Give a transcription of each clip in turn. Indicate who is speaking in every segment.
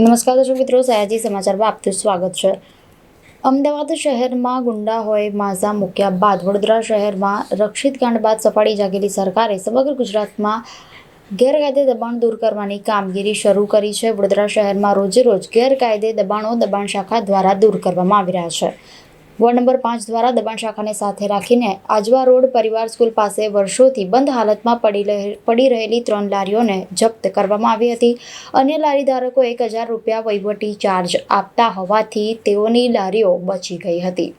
Speaker 1: નમસ્કાર દર્શક મિત્રો, સયાજી સમાચારમાં આપનું સ્વાગત છે। અમદાવાદ શહેરમાં ગુંડાઓએ માઝા મૂક્યા બાદ વડોદરા શહેરમાં રક્ષિત કાંડ બાદ સફાળી જાગેલી સરકારે સમગ્ર ગુજરાતમાં ગેરકાયદે દબાણ દૂર કરવાની કામગીરી શરૂ કરી છે। વડોદરા શહેરમાં રોજેરોજ ગેરકાયદે દબાણો દબાણ શાખા દ્વારા દૂર કરવામાં આવી રહ્યા છે। વોર્ડ નંબર 5 દ્વારા દબાણ શાખાને સાથે રાખીને આજવા રોડ પરિવાર સ્કૂલ પાસે વર્ષોથી બંધ હાલતમાં પડી રહેલી 3 લારીઓને જપ્ત કરવામાં આવી હતી। અન્ય લારી ધારકો 1000 રૂપિયા વહીવટી ચાર્જ આપતા હોવાથી તેઓની લારીઓ બચી ગઈ હતી।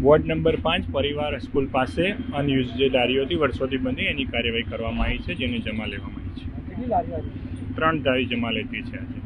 Speaker 2: વોર્ડ નંબર 5 પરિવાર સ્કૂલ પાસે અનયુઝ જે લારીઓ હતી વર્ષોથી બંધી એની કાર્યવાહી કરવામાં આવી છે, જેની જમા લેવામાં આવી છે। 3 લારી જમા લેતી છે આજે।